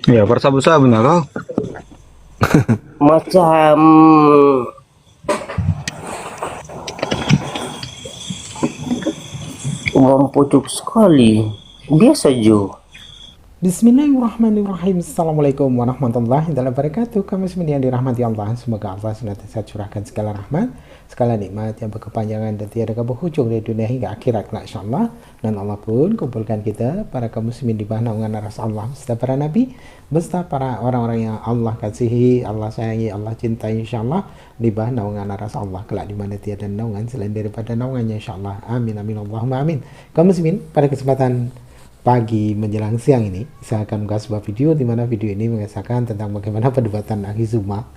Ya, bersabu-sabu nah kau. Macam uang pucuk sekali. Biasa Jo. Bismillahirrahmanirrahim. Assalamualaikum warahmatullahi wabarakatuh. Kami semua yang dirahmati Allah, semoga Allah senantiasa curahkan segala rahmat, segala nikmat yang berkepanjangan dan tiada berhujung dari dunia hingga akhirat kelak insyaallah. Dan Allah pun kumpulkan kita para kaum muslimin di bawah naungan aras Allah beserta para nabi, beserta para orang-orang yang Allah kasihi, Allah sayangi, Allah cintai insyaallah, di bawah naungan aras Allah kelak di mana tiada naungan selain daripada naungannya insyaallah. Amin amin Allahumma amin. Kaum muslimin, pada kesempatan pagi menjelang siang ini saya akan membuat sebuah video di mana video ini mengisahkan tentang bagaimana perdebatan Akhizuma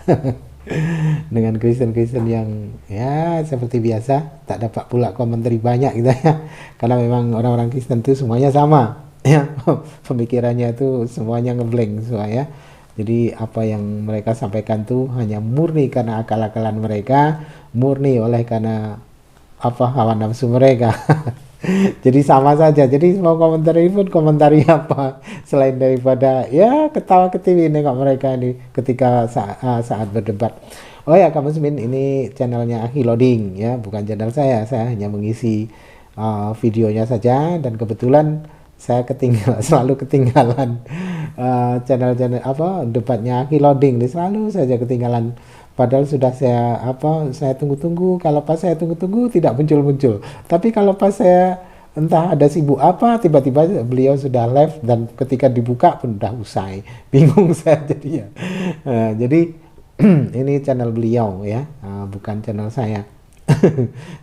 dengan Kristen-Kristen yang ya seperti biasa tak dapat pula komentari banyak gitu ya, karena memang orang-orang Kristen itu semuanya sama ya, pemikirannya itu semuanya ngeblank semua ya. Jadi apa yang mereka sampaikan tuh hanya murni karena akal-akalan mereka, murni oleh karena apa hawa nafsu mereka. Jadi sama saja, jadi mau komentari pun komentari apa selain daripada ya ketawa ketiwi nengok mereka ini ketika saat berdebat. Oh ya kamu muslimin, ini channelnya Akhi Loading ya, bukan channel saya hanya mengisi videonya saja, dan kebetulan saya selalu ketinggalan channel-channel apa debatnya Akhi Loading ini, selalu saja ketinggalan. Padahal sudah saya tunggu-tunggu, kalau pas saya tunggu-tunggu tidak muncul-muncul. Tapi kalau pas saya entah ada sibuk apa, tiba-tiba beliau sudah live dan ketika dibuka pun udah usai. Bingung saya jadinya. Jadi ini channel beliau ya, bukan channel saya.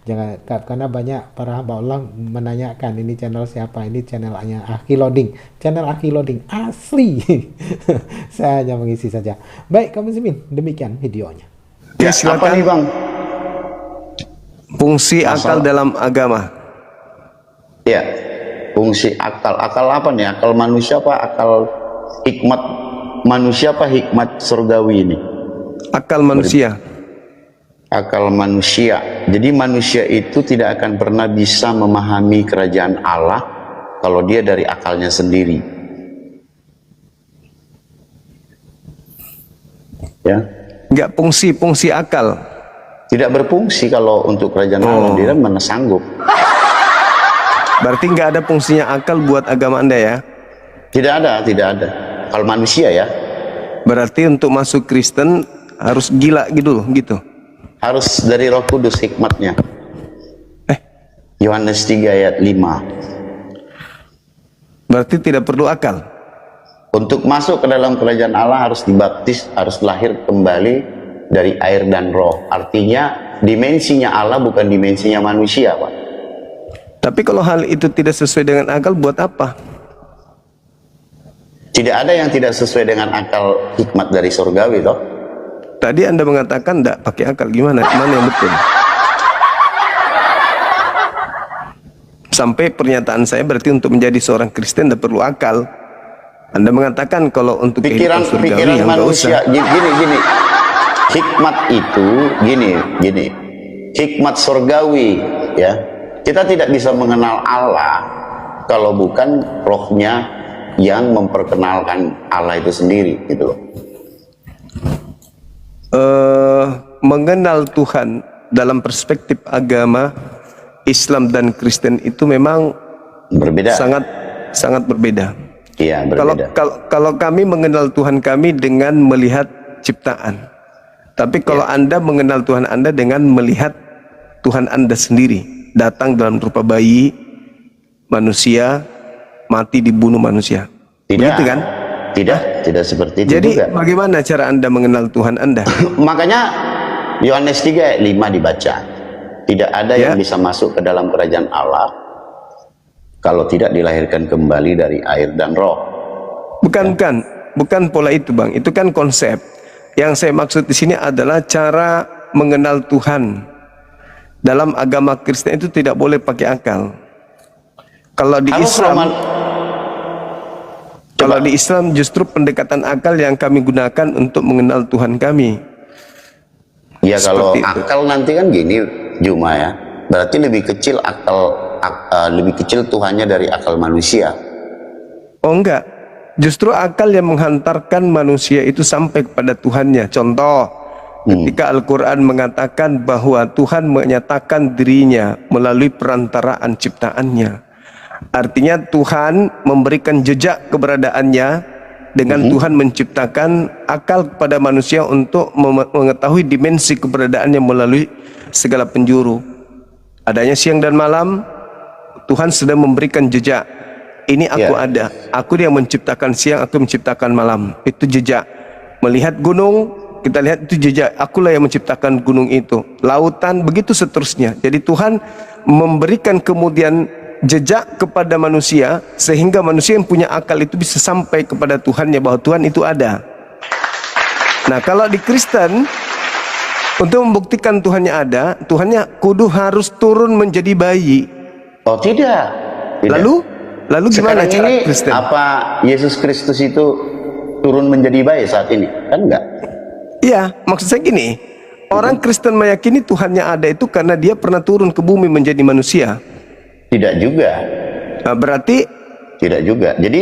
Jangan, karena banyak para hamba Allah menanyakan ini channel siapa, ini channelnya Akhi Loading, channel Akhi Loading asli. Saya hanya mengisi saja. Baik kamu muslimin, demikian videonya. Ya, silakan. Apa nih Bang? Fungsi akal dalam agama. Ya, fungsi akal. Akal apa nih? Akal manusia apa akal hikmat manusia apa hikmat surgawi ini? Akal manusia. Akal manusia. Jadi manusia itu tidak akan pernah bisa memahami kerajaan Allah kalau dia dari akalnya sendiri. Ya. Enggak fungsi akal. Tidak berfungsi kalau untuk kerajaan Allah, dia mana sanggup. Berarti enggak ada fungsinya akal buat agama Anda ya? Tidak ada. Kalau manusia ya. Berarti untuk masuk Kristen harus gila gitu. Harus dari Roh Kudus hikmatnya. Yohanes 3 ayat 5. Berarti tidak perlu akal. Untuk masuk ke dalam kerajaan Allah harus dibaptis, harus lahir kembali dari air dan roh. Artinya dimensinya Allah bukan dimensinya manusia, Pak. Tapi kalau hal itu tidak sesuai dengan akal, buat apa? Tidak ada yang tidak sesuai dengan akal hikmat dari surgawi toh. Tadi Anda mengatakan tidak pakai akal, gimana? Mana yang betul? Sampai pernyataan saya berarti untuk menjadi seorang Kristen tidak perlu akal. Anda mengatakan kalau untuk pikiran manusia gini. Hikmat itu gini. Hikmat surgawi ya. Kita tidak bisa mengenal Allah kalau bukan rohnya yang memperkenalkan Allah itu sendiri gitu loh. Mengenal Tuhan dalam perspektif agama Islam dan Kristen itu memang berbeda. Sangat berbeda. Iya, berbeda. Kalau kami mengenal Tuhan kami dengan melihat ciptaan. Tapi kalau Anda mengenal Tuhan Anda dengan melihat Tuhan Anda sendiri datang dalam rupa bayi, manusia, mati dibunuh manusia. Tidak. Begitu kan? Tidak seperti itu. Jadi juga. bagaimana cara Anda mengenal Tuhan Anda? Makanya Yohanes 3 ayat 5 dibaca. Tidak ada yang bisa masuk ke dalam kerajaan Allah kalau tidak dilahirkan kembali dari air dan roh. Bukan pola itu, Bang. Itu kan konsep. Yang saya maksud di sini adalah cara mengenal Tuhan. Dalam agama Kristen itu tidak boleh pakai akal. Kalau di Islam justru pendekatan akal yang kami gunakan untuk mengenal Tuhan kami. Ya kalau akal nanti kan gini Juma ya. Berarti lebih kecil lebih kecil Tuhannya dari akal manusia. Oh enggak. justru akal yang menghantarkan manusia itu sampai kepada Tuhannya. Contoh, ketika Al-Quran mengatakan bahwa Tuhan menyatakan dirinya melalui perantaraan ciptaannya, artinya Tuhan memberikan jejak keberadaannya dengan Tuhan menciptakan akal kepada manusia untuk mengetahui dimensi keberadaannya melalui segala penjuru. Adanya siang dan malam, Tuhan sedang memberikan jejak. Ini aku ada, aku yang menciptakan siang, aku menciptakan malam. Itu jejak. Melihat gunung, kita lihat itu jejak, akulah yang menciptakan gunung itu. Lautan, begitu seterusnya. Jadi Tuhan memberikan kemudian jejak kepada manusia, sehingga manusia yang punya akal itu bisa sampai kepada Tuhannya, bahwa Tuhan itu ada. Nah, kalau di Kristen, untuk membuktikan Tuhannya ada, Tuhannya kudu harus turun menjadi bayi. Oh tidak. Lalu gimana sekarang cara ini Kristen? apa Yesus Kristus itu turun menjadi bayi saat ini? Kan enggak? Iya, maksud saya gini, orang Kristen meyakini Tuhannya ada itu karena dia pernah turun ke bumi menjadi manusia. Tidak juga. Nah, berarti Tidak juga. Jadi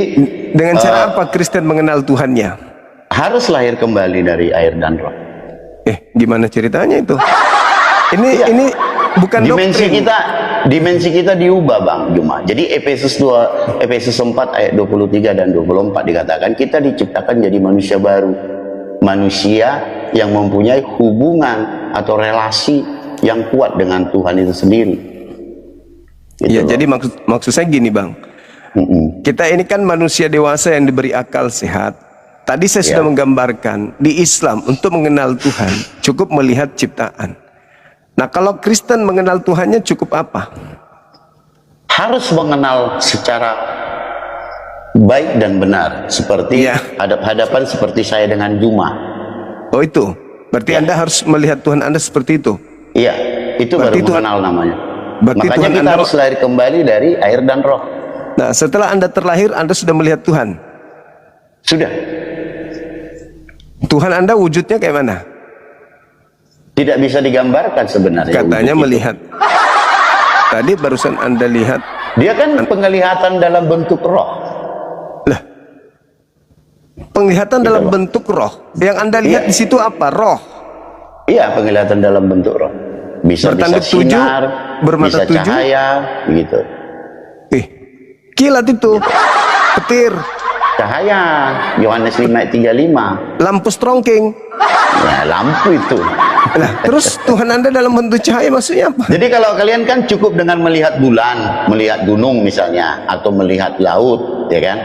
dengan cara apa Kristen mengenal Tuhannya? harus lahir kembali dari air dan roh. Gimana ceritanya itu? Ini bukan Dimensi kita diubah, Bang Juma. Jadi Efesus 4 ayat 23 dan 24 dikatakan kita diciptakan jadi manusia baru. Manusia yang mempunyai hubungan atau relasi yang kuat dengan Tuhan itu sendiri. Iya, jadi maksud saya gini, Bang. Kita ini kan manusia dewasa yang diberi akal sehat. Tadi saya sudah menggambarkan di Islam untuk mengenal Tuhan cukup melihat ciptaan. Nah, kalau Kristen mengenal Tuhannya cukup apa? Harus mengenal secara baik dan benar, seperti hadap-hadapan seperti saya dengan Juma. Oh, itu. Berarti Anda harus melihat Tuhan Anda seperti itu. Iya, itu berarti baru mengenal namanya. Berarti makanya Tuhan kita Anda harus lahir kembali dari air dan roh. Nah, setelah Anda terlahir, Anda sudah melihat Tuhan? Sudah. Tuhan Anda wujudnya kayak mana? Tidak bisa digambarkan sebenarnya. Katanya melihat. Tadi barusan Anda lihat. Dia kan penglihatan dalam bentuk roh. Lah, penglihatan dalam bentuk roh. Yang Anda lihat di situ apa? Roh. Iya, penglihatan dalam bentuk roh. Bisa sinar, bermata bisa cahaya, begitu. Kilat itu, petir, cahaya. Yohanes 5 ayat 35. Lampu strongking. Ya, lampu itu. Nah, terus Tuhan Anda dalam bentuk cahaya maksudnya apa? Jadi kalau kalian kan cukup dengan melihat bulan, melihat gunung misalnya, atau melihat laut, ya kan?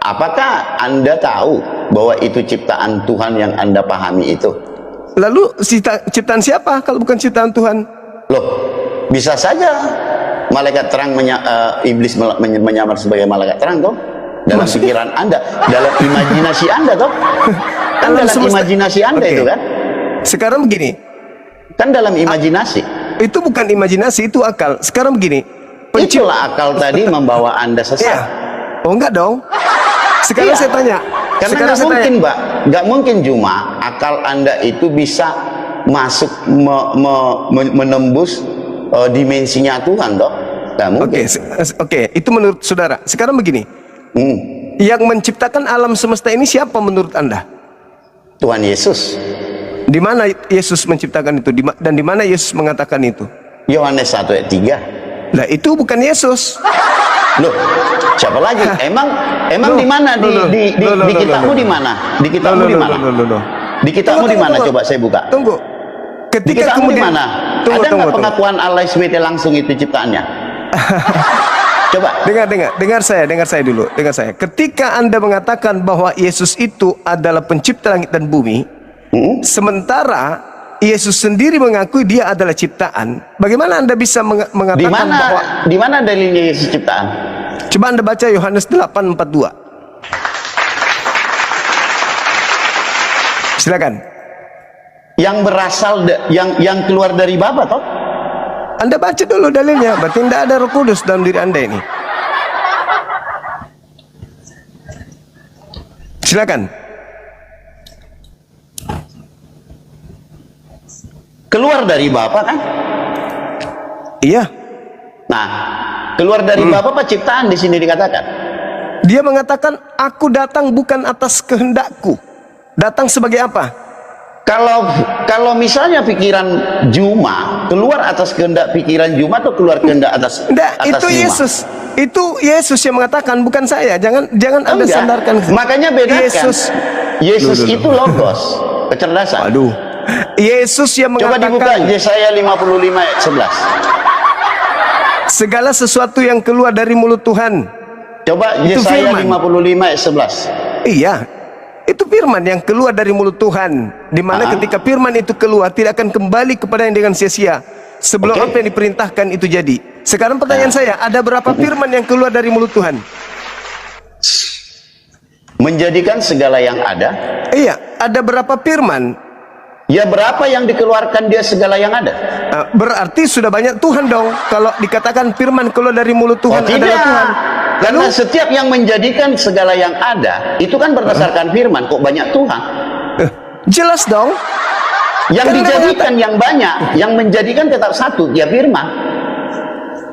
Apakah Anda tahu bahwa itu ciptaan Tuhan yang Anda pahami itu? Lalu ciptaan siapa kalau bukan ciptaan Tuhan? Loh, bisa saja malaikat terang iblis menyamar sebagai malaikat terang toh? Dalam pikiran Anda, dalam imajinasi Anda toh? Kan dalam imajinasi Anda itu kan? Sekarang begini. Kan dalam imajinasi. Itu bukan imajinasi, itu akal. Sekarang begini. Itulah akal tadi membawa Anda sesat. Oh, enggak dong. Sekarang saya tanya. Karena nggak mungkin, Mbak. Nggak mungkin Juma akal Anda itu bisa masuk menembus dimensinya Tuhan toh? Nggak mungkin. Oke, itu menurut saudara. Sekarang begini. Yang menciptakan alam semesta ini siapa menurut Anda? Tuhan Yesus. Di mana Yesus menciptakan itu? Dan di mana Yesus mengatakan itu? Yohanes 1 ayat 3. Lah, itu bukan Yesus. Loh, siapa lagi? Emang di mana di kitabmu di mana? Di kitabmu di mana? Di kitabmu di mana? Coba saya buka. Tunggu. Di kitabmu di mana? Ada nggak pengakuan Allah SWT langsung itu ciptaannya? Coba. Dengar saya dulu. Dengar saya. Ketika Anda mengatakan bahwa Yesus itu adalah pencipta langit dan bumi, sementara Yesus sendiri mengakui dia adalah ciptaan. Bagaimana Anda bisa mengatakan bahwa di mana dalilnya Yesus ciptaan? Coba Anda baca Yohanes 8:42. Silakan. Yang berasal yang keluar dari Bapa toh? Anda baca dulu dalilnya. Berarti tidak ada Roh Kudus dalam diri Anda ini. Silakan. Keluar dari Bapa kan? Iya. Nah, keluar dari Bapa apa ciptaan di sini dikatakan? Dia mengatakan, aku datang bukan atas kehendakku. Datang sebagai apa? Kalau misalnya pikiran Juma keluar atas kehendak pikiran Juma atau keluar kehendak atas Enggak, atas itu Juma? Yesus. Itu Yesus yang mengatakan, bukan saya. Jangan Anda Enggak. sandarkan. Makanya bedakan. Loh. Yesus itu logos, kecerdasan. Aduh. Yesus yang Coba dibuka mengatakan, Yesaya 55 ayat 11. segala sesuatu yang keluar dari mulut Tuhan. Coba Itu Yesaya firman. 55 ayat 11. Iya, itu firman yang keluar dari mulut Tuhan. Di mana ketika firman itu keluar, tidak akan kembali kepada yang dengan sia-sia. Sebelum Oke. apa yang diperintahkan itu jadi. Sekarang pertanyaan saya, ada berapa firman yang keluar dari mulut Tuhan? Menjadikan segala yang ada. Iya, ada berapa firman? Ya berapa yang dikeluarkan dia segala yang ada? Berarti sudah banyak Tuhan dong. Kalau dikatakan firman keluar dari mulut Tuhan Oh, tidak. adalah Tuhan. Karena setiap yang menjadikan segala yang ada itu kan berdasarkan firman. Kok banyak Tuhan? Jelas dong. Yang Kan dijadikan yang banyak, yang menjadikan tetap satu, ya firman.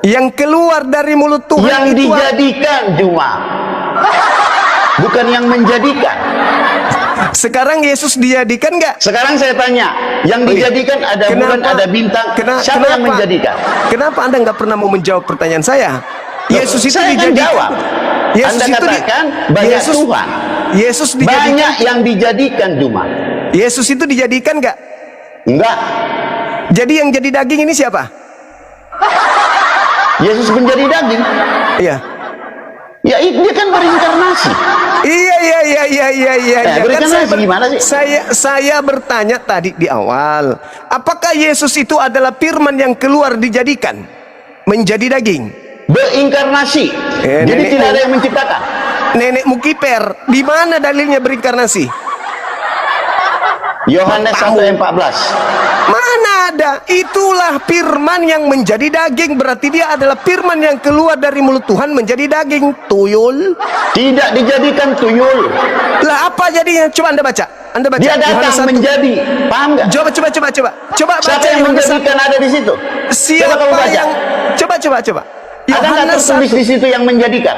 Yang keluar dari mulut Tuhan Yang itu dijadikan cuma, bukan yang menjadikan. sekarang Yesus dijadikan nggak? Sekarang saya tanya, yang dijadikan ada bulan, ada bintang, siapa yang menjadikan? Kenapa Anda nggak pernah mau menjawab pertanyaan saya? Yesus itu Saya kan dijadikan. jawab. Anda katakan banyak Tuhan. Yesus dijadikan. Banyak yang dijadikan cuma. Yesus itu dijadikan nggak? Enggak. Jadi yang jadi daging ini siapa? Yesus menjadi daging. Iya. Ya dia kan berinkarnasi. Iya. Berinkarnasi Kan gimana sih? saya bertanya tadi di awal, apakah Yesus itu adalah firman yang keluar dijadikan menjadi daging? Berinkarnasi. Jadi nenek tidak ada yang menciptakan. Nenekmu kiper, di mana dalilnya berinkarnasi? Yohanes 1 ayat 14. Mana ada? Itulah firman yang menjadi daging. Berarti dia adalah firman yang keluar dari mulut Tuhan menjadi daging. Tuyul. Tidak dijadikan tuyul. Lah apa jadinya? Coba Anda baca. Anda baca. Dia Yohanes datang 1. menjadi. Paham nggak? Coba Siapa baca yang Yohanes 1. menjadikan ada di situ? Siapa kamu baca. yang coba. Ada nggak Yohanes tertulis 1. di situ yang menjadikan?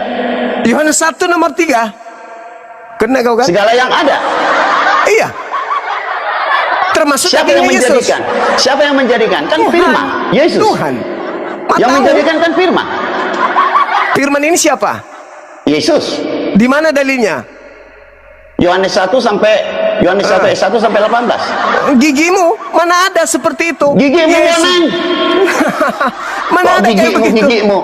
Yohanes 1 nomor 3. Kena kau kan? Segala yang ada. Iya. Termasuk Siapa yang dagingnya Yesus. menjadikan? Siapa yang menjadikan? Kan Tuhan. firman. Yesus. Tuhan. Yang Matamu. menjadikan kan firman. Firman ini siapa? Yesus. Di mana dalilnya? Yohanes 1 ayat 1 sampai 18. Gigimu mana ada seperti itu? Gigimu Yesus. men. Mana ada kayak begitu? Gigimu.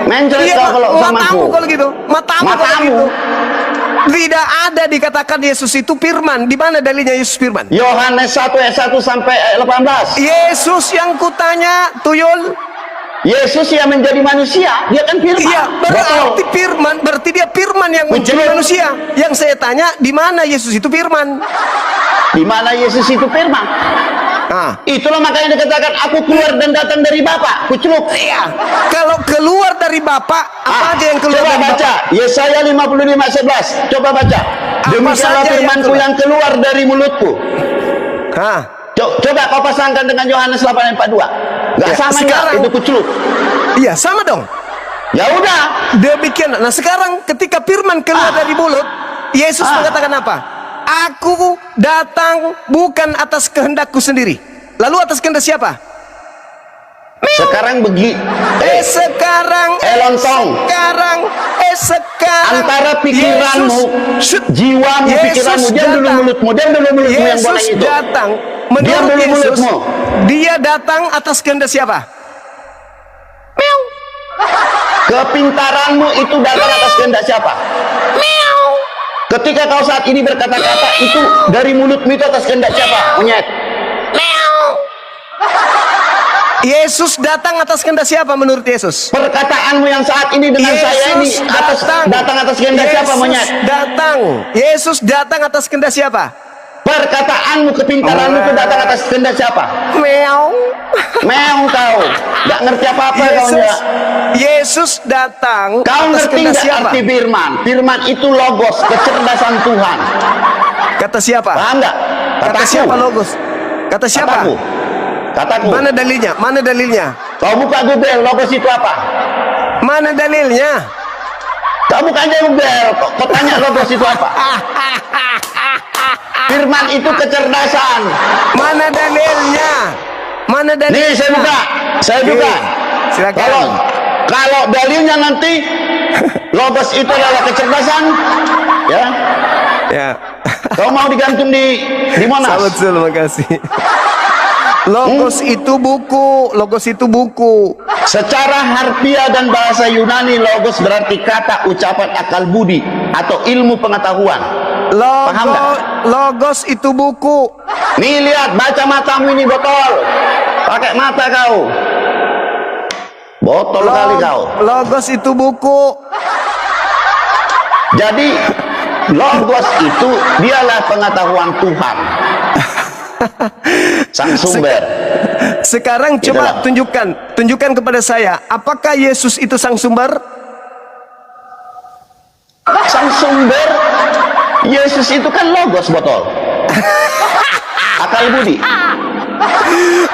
Mencret Iya, kau kalau sama matamu aku. kalau gitu. Matamu kalau Matamu. gitu. Tidak ada dikatakan Yesus itu firman. Di mana dalilnya Yesus firman? Yohanes 1 ayat 1 sampai ayat 18. Yesus yang kutanya, tuyul. Yesus yang menjadi manusia, dia kan firman. Iya, berarti Betul. firman, berarti dia firman yang menjadi Betul. manusia. Yang saya tanya, di mana Yesus itu firman? Di mana Yesus itu firman? Nah, Itulah makanya dikatakan aku keluar dan datang dari Bapa. Kuceluk. iya. Kalau keluar dari Bapa, apa aja yang keluar Coba dari baca Bapa? Yesaya 55:11. Coba baca. Demikianlah saja yang firmanku keluar? yang keluar dari mulutku. Hah? Coba kau pasangkan dengan Yohanes 8:42. Gak Ya, sama enggak sekarang- itu kuceluk. Iya, sama dong. Ya udah. Demikian. Nah, sekarang ketika firman keluar dari mulut, Yesus mengatakan apa? Aku datang bukan atas kehendakku sendiri. Lalu atas kehendak siapa? Sekarang Sekarang antara pikiranmu, Yesus, jiwamu, Yesus pikiranmu, diam dulu datang. mulutmu yang boleh Yesus itu. datang. Diam Menurut dulu Yesus, mulutmu. dia datang atas kehendak siapa? Meow. Kepintaranmu itu datang atas kehendak siapa? Meow. Ketika kau saat ini berkata-kata itu dari mulutmu itu atas kehendak siapa? Monyet. Meow. Yesus datang atas kehendak siapa menurut Yesus? Perkataanmu yang saat ini dengan saya ini datang atas kehendak siapa? Monyet. Yesus datang atas kehendak siapa? Perkataanmu, kepintaranmu itu datang atas kehendak siapa? Meow. Meong kau. Gak ngerti apa-apa kau ya. Yesus datang Kau atas ngerti kehendak nggak siapa? arti firman? Firman itu logos, kecerdasan Tuhan. Kata siapa? Paham nggak? Kata siapa logos? Kata siapa? Kataku. Kataku. Mana dalilnya? Mana dalilnya? Kau buka Google, logos itu apa? Mana dalilnya? Kau bukan jengkel, kau tanya logos itu apa? Firman itu kecerdasan. Mana dalilnya? Mana dalilnya? Nih saya buka. Silakan. Kalau dalilnya nanti logos itu adalah kecerdasan, ya. Ya. Kau mau digantung di Monas? Betul, makasih. Logos itu buku, logos itu buku. Secara harfiah dan bahasa Yunani, logos berarti kata, ucapan, akal budi atau ilmu pengetahuan. Paham nggak? Logos itu buku. Nih lihat, baca matamu ini botol. Pakai mata kau. Botol kali kau. Logos itu buku. Jadi logos itu dialah pengetahuan Tuhan. Sang sumber. Sekarang coba tunjukkan kepada saya, apakah Yesus itu sang sumber? Sang sumber, Yesus itu kan logos botol. Akal budi.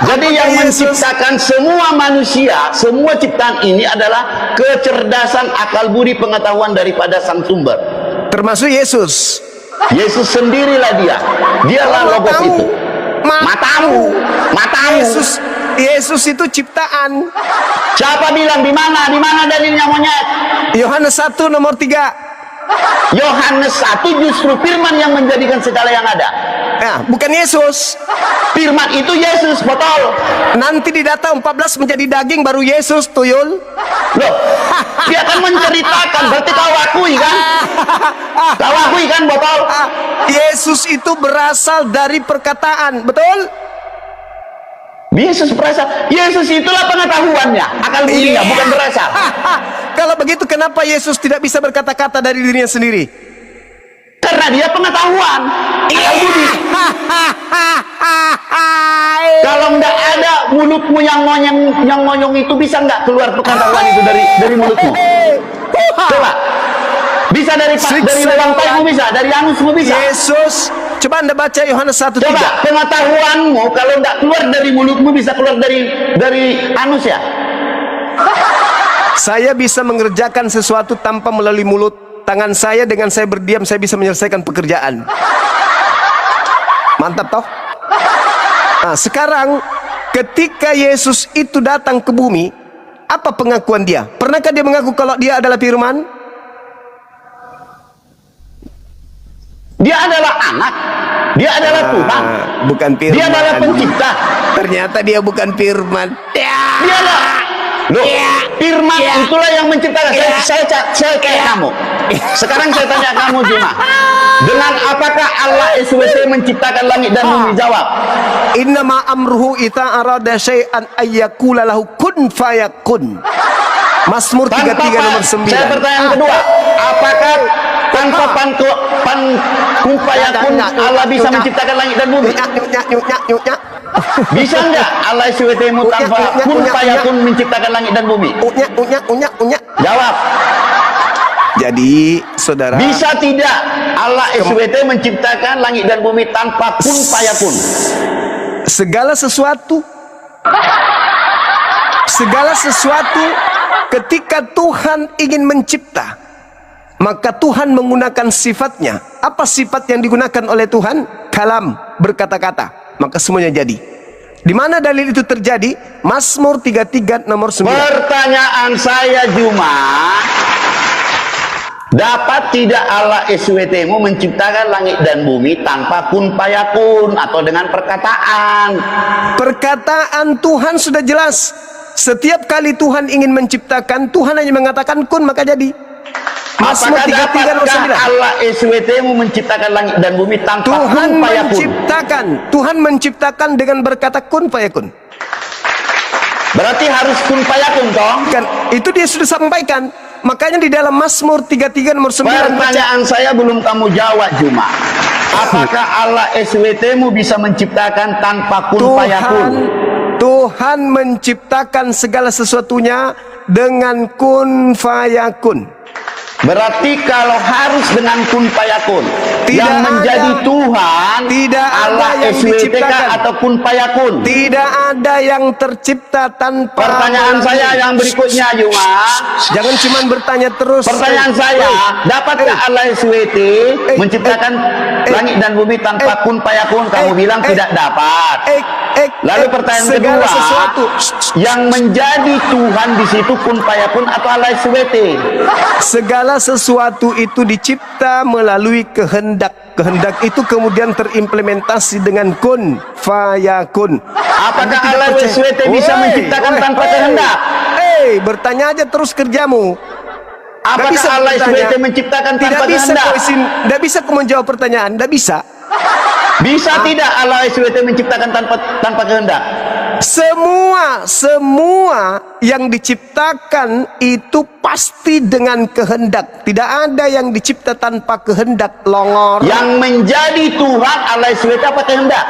Jadi yang menciptakan semua manusia, semua ciptaan ini adalah kecerdasan, akal budi, pengetahuan daripada sang sumber. Termasuk Yesus. Yesus sendirilah dia. Dialah logos itu. Matamu. Yesus itu ciptaan. Siapa bilang di mana? Di mana dalilnya monyet? Yohanes 1 nomor 3. Yohanes 1 justru firman yang menjadikan segala yang ada. Ya, bukan Yesus. Firman itu Yesus, betul. Nanti di data 14 menjadi daging baru Yesus, tuyul. Loh, dia akan menceritakan, berarti kau akui kan? Kau akui kan, betul? Yesus itu berasal dari perkataan, betul? Yesus berasal. Yesus itulah pengetahuannya, akal budinya, bukan berasal. Kalau begitu kenapa Yesus tidak bisa berkata-kata dari dirinya sendiri? Karena dia pengetahuan, akal budi. Kalau nggak ada mulutmu yang ngonyong itu, bisa nggak keluar pengetahuan itu dari mulutmu? Coba. Bisa dari lantaimu, bisa dari anusmu, bisa. Yesus, coba Anda baca Yohanes 1:3. Coba pengetahuanmu kalau nggak keluar dari mulutmu, bisa keluar dari anus ya. Saya bisa mengerjakan sesuatu tanpa melalui mulut. Tangan saya, dengan saya berdiam, saya bisa menyelesaikan pekerjaan. Mantap toh? Nah, sekarang ketika Yesus itu datang ke bumi, apa pengakuan dia? Pernahkah dia mengaku kalau dia adalah firman? Dia adalah anak. Dia adalah Tuhan. Bukan firman. Dia adalah pencipta. Ternyata dia bukan firman. Dialah. Loh, firman itulah yang menciptakan. Saya kayak kamu. Sekarang saya tanya kamu, Juma. Dengan apakah Allah SWT menciptakan langit dan bumi? Jawab. Innama amruhu ita arada syai'an ayyakula lahu kun fayakun. Mazmur 33 nomor 9. Saya pertanyaan kedua. Apakah tanpa kun fayakun Allah bisa menciptakan langit dan bumi? Bisa enggak Allah SWT-mu tanpa kun fayakun menciptakan langit dan bumi? Jawab. Jadi, saudara, bisa tidak Allah SWT menciptakan langit dan bumi tanpa kun fayakun? Segala sesuatu ketika Tuhan ingin mencipta, maka Tuhan menggunakan sifatnya. Apa sifat yang digunakan oleh Tuhan? Kalam, berkata-kata. Maka semuanya jadi. Di mana dalil itu terjadi? Mazmur 33 nomor 9. Pertanyaan saya, Juma, dapat tidak Allah SWT-mu menciptakan langit dan bumi tanpa kun fayakun atau dengan perkataan? Perkataan Tuhan sudah jelas. Setiap kali Tuhan ingin menciptakan, Tuhan hanya mengatakan kun maka jadi. Mazmur 33 nomor 9. Allah SWT-mu menciptakan langit dan bumi tanpa kun fayakun? Tuhan menciptakan dengan berkata kun fayakun. Berarti harus kun fayakun toh? Kan itu dia sudah sampaikan. Makanya di dalam Mazmur 33 nomor 9. Pertanyaan saya belum kamu jawab, Juma. Apakah Allah SWT-mu bisa menciptakan tanpa kun fayakun? Tuhan menciptakan segala sesuatunya dengan kun fayakun. Berarti kalau harus dengan kun fayakun, Tidak yang menjadi ada. Tuhan Tidak ada Allah yang SWTK diciptakan. atau kun fayakun. Tidak ada yang tercipta tanpa Pertanyaan saya yang berikutnya juga, Jangan cuma bertanya terus. pertanyaan saya, dapatkah Allah SWT menciptakan langit dan bumi tanpa kun fayakun? Kamu bilang tidak dapat. Lalu pertanyaan segala kedua, sesuatu yang menjadi Tuhan di situ kun fayakun atau Allah SWT? Segala sesuatu itu dicipta melalui kehendak. Kehendak itu kemudian terimplementasi dengan kun fayakun. Apakah Allah SWT bisa menciptakan tanpa kehendak? Bertanya aja terus kerjamu. Apakah bisa Allah bertanya. SWT menciptakan Tidak tanpa bisa kehendak? tidak bisa kau menjawab pertanyaan. Tidak bisa. Bisa tidak Allah SWT menciptakan tanpa kehendak? Semua yang diciptakan itu pasti dengan kehendak. Tidak ada yang dicipta tanpa kehendak, longor. Yang menjadi Tuhan Allah SWT apa kehendak?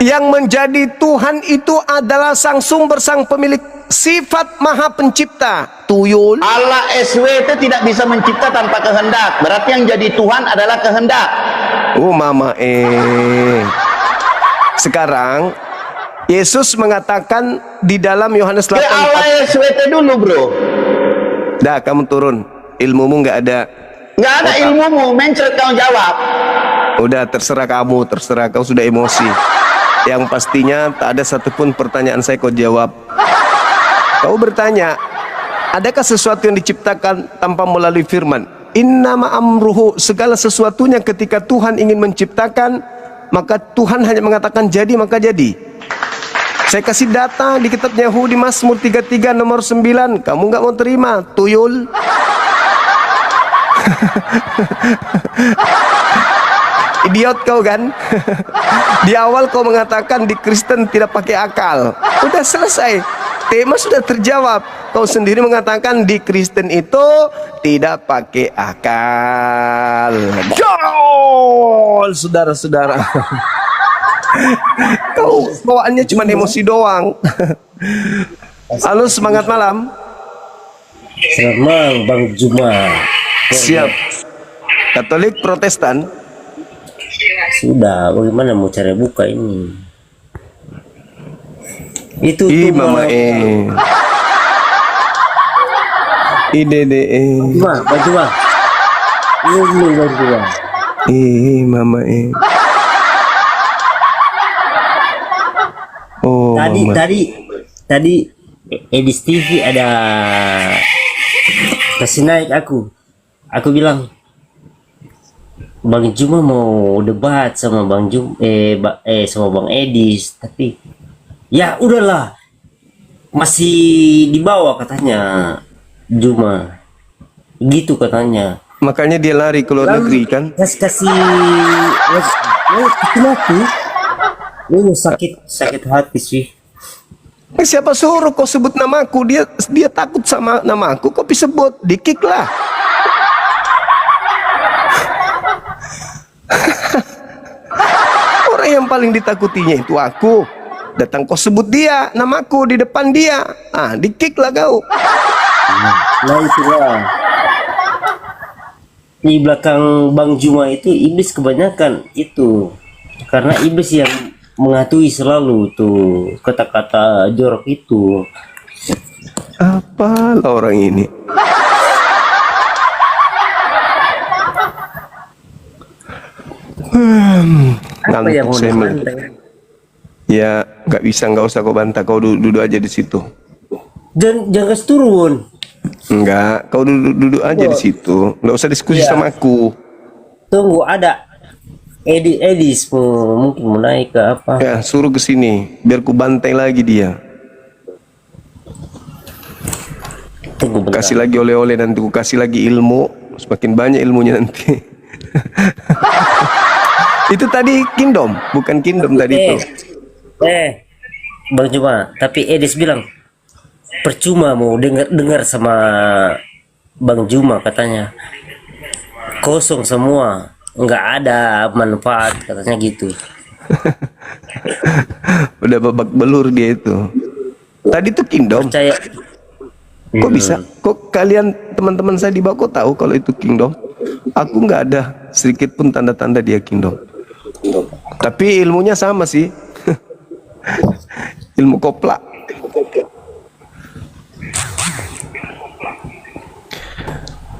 Yang menjadi Tuhan itu adalah sang sumber, sang pemilik sifat maha pencipta. Tuyul. Allah SWT tidak bisa mencipta tanpa kehendak. Berarti yang jadi Tuhan adalah kehendak. Oh mama Sekarang Yesus mengatakan di dalam Yohanes Ke 8:4. Allah SWT dulu bro. Dah kamu turun. Ilmumu nggak ada. Nggak ada ilmumu, mencret kau jawab. Udah terserah kamu, terserah kau sudah emosi. Yang pastinya tak ada satupun pertanyaan saya kau jawab. Kau bertanya, adakah sesuatu yang diciptakan tanpa melalui firman? Innama amruhu, segala sesuatunya ketika Tuhan ingin menciptakan, maka Tuhan hanya mengatakan jadi maka jadi. Saya kasih data di kitab Yahudi Mazmur 33 nomor 9. Kamu nggak mau terima, tuyul. Idiot kau kan? Di awal kau mengatakan di Kristen tidak pakai akal. Udah selesai. Tema sudah terjawab. Kau sendiri mengatakan di Kristen itu tidak pakai akal. Gol, saudara-saudara. Kau bawaannya cuma emosi doang. Halo, semangat malam. Selamat malam Bang Juma. Siap. Katolik, Protestan. Sudah, bagaimana mau cara buka ini? Itu Ih, tuh mama Idede Bang Juma. Ini Bang Juma. mama Oh, mama. Tadi Edis TV ada kasih naik aku bilang Bang Juma mau debat sama Bang sama Bang Edis, tapi ya udahlah, masih di bawah katanya Juma, gitu katanya. Makanya dia lari ke luar negeri kan? Kasih sakit hati sih. Siapa suruh kau sebut namaku? Dia takut sama namaku. Kau bisa sebut, di-kick lah. Orang yang paling ditakutinya itu aku. Datang kau sebut dia, namaku di depan dia. Di-kick lah kau. Nah itulah. Di belakang Bang Juma itu iblis kebanyakan itu. Karena iblis yang mengatui selalu tuh kata-kata jorok itu. Apalah orang ini. Apa yang mau Ngantuk saya dibantah? Ya nggak usah kau bantah. Kau duduk aja di situ. Jangan kasih turun. Enggak, kau duduk aja di situ. Nggak usah diskusi Ya. sama aku. Tunggu ada Edis mungkin mau naik ke apa? Ya, suruh ke sini biar ku bantai lagi dia. Tunggu bentar. Kasih lagi oleh-oleh, nanti ku kasih lagi ilmu. Semakin banyak ilmunya nanti. Itu tadi kingdom, bukan kingdom tadi itu. Bang Juma, tapi Edis bilang percuma mau dengar sama Bang Juma, katanya kosong semua, nggak ada manfaat katanya gitu. Udah babak belur dia itu. Tadi tuh kingdom. Percaya Kok bisa? Kok kalian teman-teman saya di bawah kok tahu kalau itu kingdom? Aku nggak ada sedikit pun tanda-tanda dia kingdom. Tapi ilmunya sama sih. Ilmu koplak.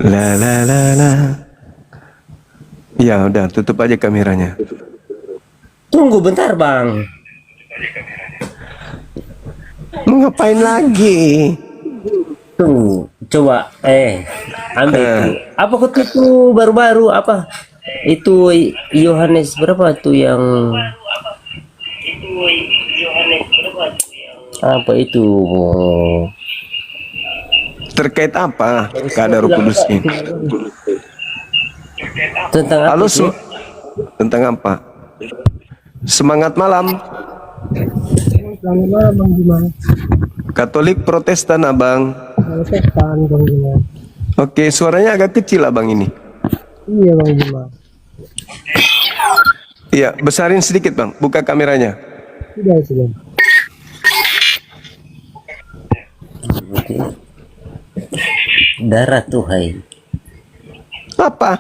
La la la la. Ya udah, tutup aja kameranya. Tunggu bentar bang. Mau ngapain lagi? Tunggu, coba ambil itu. Apa kok itu baru-baru apa? Itu Yohanes berapa tuh yang apa itu? Terkait apa? Keadaan Roh Kudus ini. Tentang apa? Halo, Sih? tentang apa? Semangat malam. Selamat malam Bang Juma. Katolik Protestan abang. Protestan Bang Juma. Oke, suaranya agak kecil abang ini. Iya Bang Juma. Iya, besarin sedikit bang. Buka kameranya. Sudah. Darah Tuhan. Apa?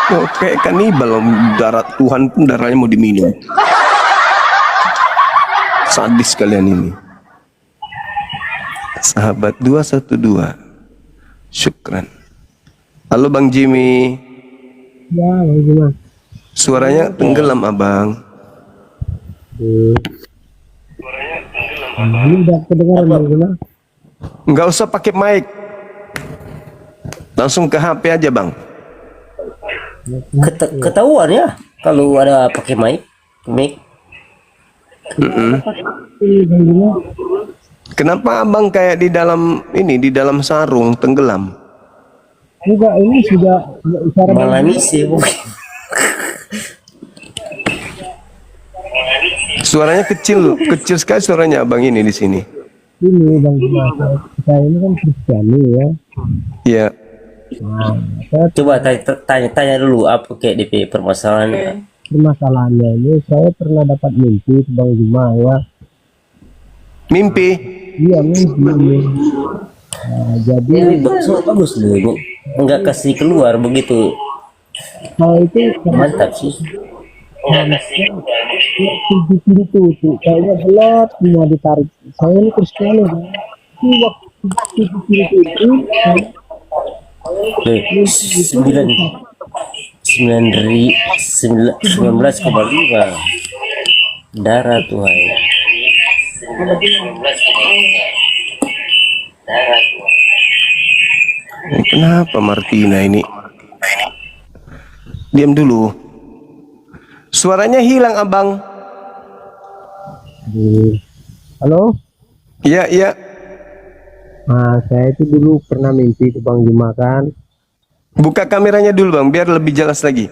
Oh, kayak kanibal, darah Tuhan pun darahnya mau diminum. Sadis kalian ini. Sahabat 212. Syukran. Halo Bang Jimmy. Ya Bang Juma. Suaranya tenggelam abang. Ini udah kedengaran Bang Juma. Nggak usah pakai mic. Langsung ke HP aja bang. Ketahuan ya kalau ada pakai mic. Ini Bang Juma. Kenapa abang kayak di dalam sarung tenggelam? Enggak, ini sudah isyarat Malah misi. Suaranya kecil sekali suaranya abang ini di sini. ini Bang Juma. Saya ini kan Kristiani ya. Iya. Nah, saya Coba tanya dulu apa kayak DP permasalahan. permasalahannya ini saya pernah dapat mimpi Bang Juma ya. Mimpi. Iya mimpi. Nah, jadi Ini bagus loh ini. Enggak kasih keluar begitu. saya itu Mantap sih. di pintu tuh kayaknya belat semua ditarik. Saya ini Kristiani Bang. Ini waktu di pintu itu saya 19,5 darah Tuhan. Kenapa Martina ini? Diam dulu. Suaranya hilang abang. Halo. Iya iya. Nah, saya itu dulu pernah mimpi ke Bang Juma kan. Buka kameranya dulu bang, biar lebih jelas lagi.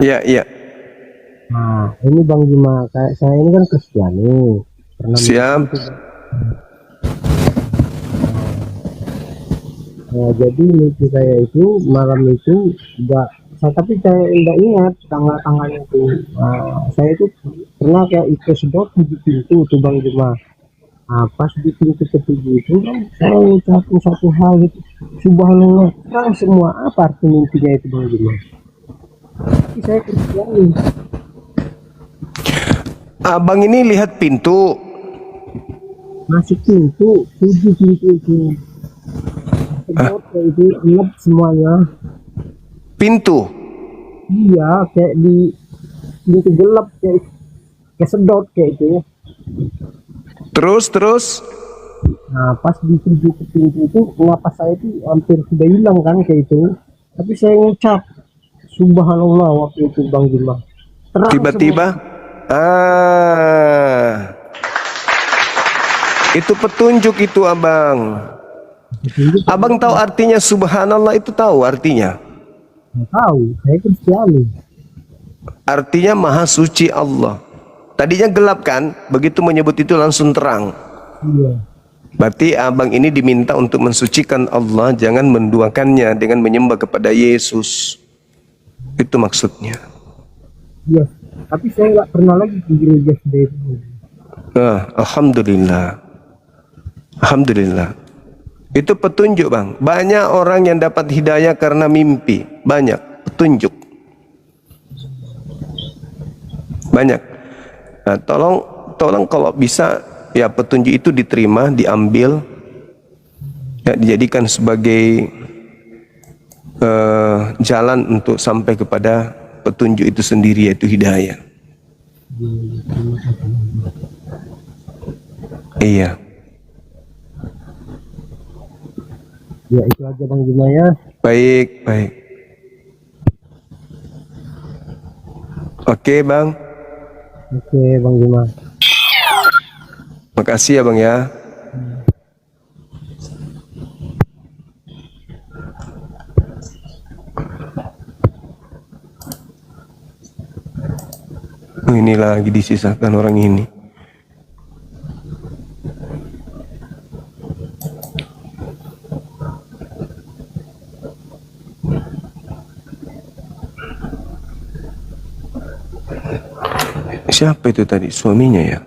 Iya iya. Nah, ini Bang Juma, kayak saya ini kan Kristiani. Pernah Siap. mimpi ke- Nah, jadi mimpi saya itu malam itu tapi saya tidak ingat tanggal-tanggalnya itu. Nah, saya itu pernah kayak sedot di pintu tuh Bang Juma. Nah, pas di pintu ketujuh itu kan saya ngucapin satu hal gitu. Subhanallah, terang semua apa arti mimpinya itu Bang Juma. Tapi saya Kristiani. Abang ini lihat pintu. Masuk pintu, 7 pintu itu. Sedot kayak itu, ingat semuanya. Pintu. Iya, kayak di pintu gelap kayak sedot kayak itu. Terus. Nah, pas di pintu itu, napas saya itu hampir sudah hilang kan kayak itu. Tapi saya ngucap Subhanallah waktu itu Bang Juma. Terang Tiba-tiba. Itu petunjuk itu abang. Abang tahu artinya subhanallah itu tahu artinya. Nggak tahu, saya Kristiani. Artinya maha suci Allah. Tadinya gelap kan, begitu menyebut itu langsung terang. Iya. Berarti abang ini diminta untuk mensucikan Allah, jangan menduakannya dengan menyembah kepada Yesus. Itu maksudnya. Yes. Tapi saya nggak pernah lagi ke gereja seperti itu. Alhamdulillah. Alhamdulillah. Itu petunjuk, Bang. Banyak orang yang dapat hidayah karena mimpi. Banyak petunjuk. Banyak. Nah, tolong kalau bisa ya petunjuk itu diterima, diambil, ya, dijadikan sebagai jalan untuk sampai kepada petunjuk itu sendiri, yaitu hidayah. Iya. Ya itu aja Bang Juma ya. Baik, baik. Oke, Bang. Oke Bang Juma. Makasih ya, Bang ya. Ini lagi disisakan orang ini. Siapa itu tadi? Suaminya ya?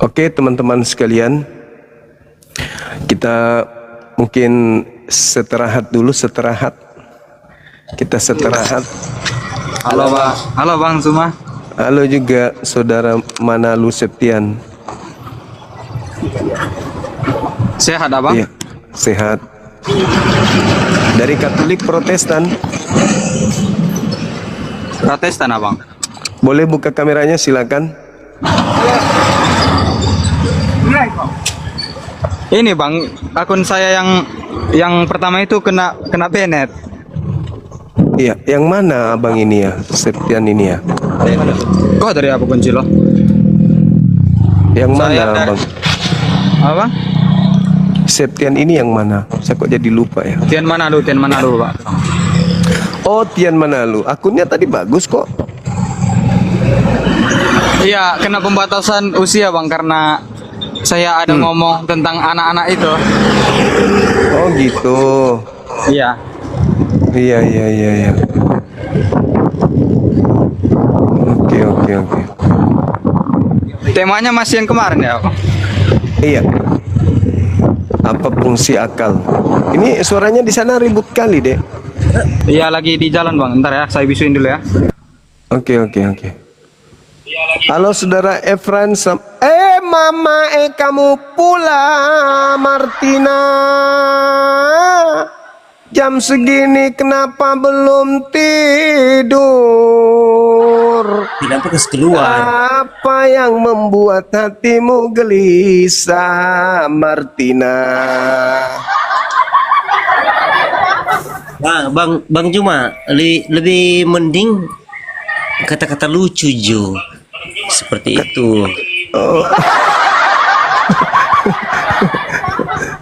Oke, teman-teman sekalian, kita mungkin seterahat dulu, kita seterahat. Halo Bang, halo Bang Zuma. Halo juga saudara Manalu Septian. Sehat Abang? Iya, sehat. Dari Katolik Protestan. Protestan Abang. Boleh buka kameranya, silakan. Ini Bang, akun saya yang pertama itu kena banet. Iya, yang mana abang ini ya? Septian ini ya? Kok dari apa kunci lo? Yang mana Saya dari- abang? Apa? Septian ini yang mana? Saya kok jadi lupa ya. Tian Manado Pak. Oh, Tian Manalu. Akunnya tadi bagus kok. Iya, kena pembatasan usia Bang karena saya ada ngomong tentang anak-anak itu. Oh gitu. Iya. Iya. Oke. Temanya masih yang kemarin ya Bang? Iya. Apa fungsi akal? Ini suaranya di sana ribut kali, Dek. Iya lagi di jalan Bang, ntar ya saya bisuin dulu ya. Oke. Halo saudara Efran Mama kamu pula Martina. Jam segini kenapa belum tidur? Kenapa keluar? Apa yang membuat hatimu gelisah, Martina? Nah, Bang Juma, lebih mending kata-kata lucu Jo. Seperti itu.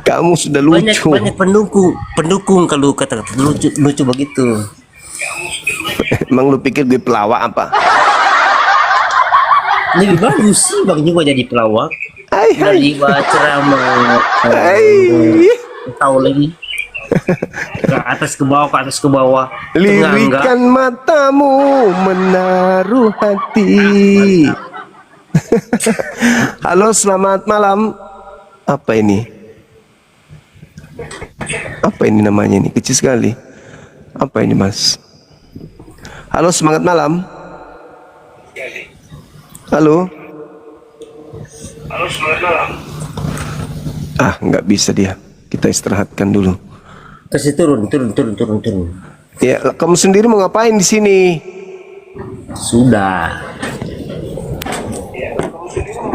Kamu sudah lucu. Banyak pendukung kalau kata-kata lucu begitu. Emang lu pikir gue pelawak apa? Lebih bagus sih Bang Juma jadi pelawak. Hai. Daripada ceramah. Tahu lagi. Ke atas ke bawah. Tengah enggak. Lirikan matamu menaruh hati. Halo, selamat malam. Apa ini? Apa ini namanya ini? Kecil sekali. Apa ini, Mas? Halo, semangat malam. Halo. Halo, semangat malam. Nggak bisa dia. Kita istirahatkan dulu. Terus turun. Ya, kamu sendiri mau ngapain di sini? Sudah.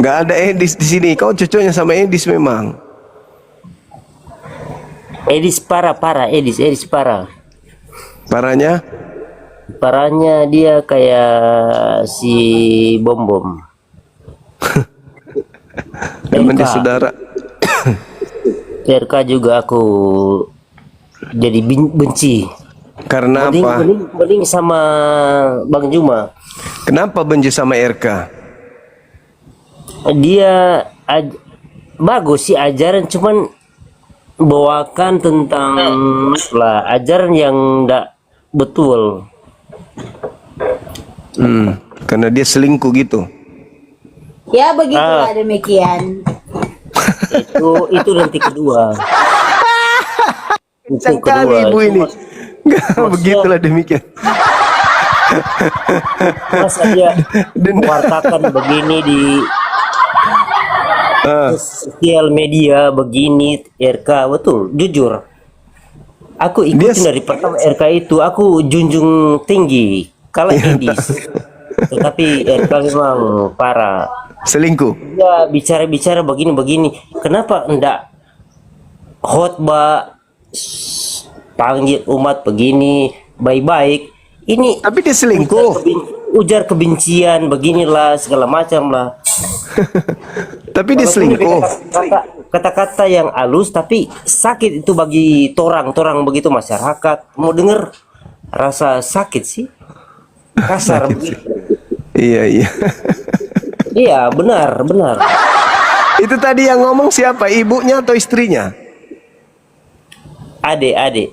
Nggak ada Edis di sini. Kau cocoknya sama Edis memang. Edis parah. Edis parah. Parahnya? Parahnya dia kayak si bom. Teman dia saudara. RK juga aku jadi benci. Karena apa? Mending sama Bang Juma. Kenapa benci sama RK? Dia bagus sih ajaran, cuman bawakan tentang lah ajaran yang tidak betul. Karena dia selingkuh gitu. Ya begitulah demikian. Itu nanti kedua. Itu Kencang kali ibu ini. Begitulah demikian. Masa dia mewartakan begini di sosial media begini RK, betul, jujur. Aku ikutin dari pertama RK itu, aku junjung tinggi. Kalau Edis, tetapi RK memang parah. Selingkuh. Ya bicara-bicara begini-begini. Kenapa enggak khotbah panggil umat begini baik-baik? Ini Tapi dia selingkuh. ujar kebencian beginilah segala macam lah. Tapi dia selingkuh. Kata-kata yang halus tapi sakit itu bagi torang begitu masyarakat. Mau denger rasa sakit sih. Kasar begitu. Iya. Iya, benar. Itu tadi yang ngomong siapa? Ibunya atau istrinya? Adik.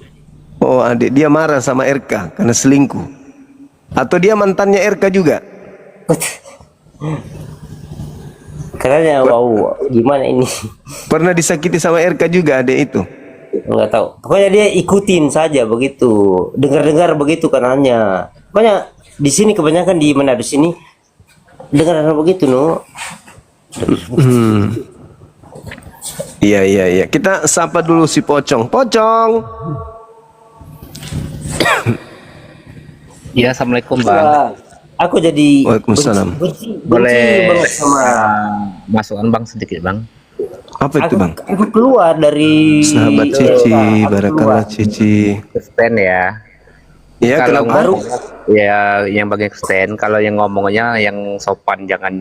Oh, adik. Dia marah sama RK karena selingkuh. Atau dia mantannya RK juga? Karena wow, gimana ini? Pernah disakiti sama RK juga adik itu? Enggak tahu. Pokoknya dia ikutin saja begitu. Dengar-dengar begitu kanannya. Pokoknya di sini kebanyakan di Manado sini dengar begitu no. Iya. Kita sapa dulu si Pocong. Pocong. Ya, assalamualaikum bang. Ya, aku jadi Waalaikumsalam. benci Boleh banget sama masukan bang sedikit bang. Apa itu bang? aku keluar dari Sahabat Cici, aku barakallah keluar. Cici. Kristen ya. Ya Kalau kenapa? ngomong, ya yang bagi Kristen, kalau yang ngomongnya yang sopan jangan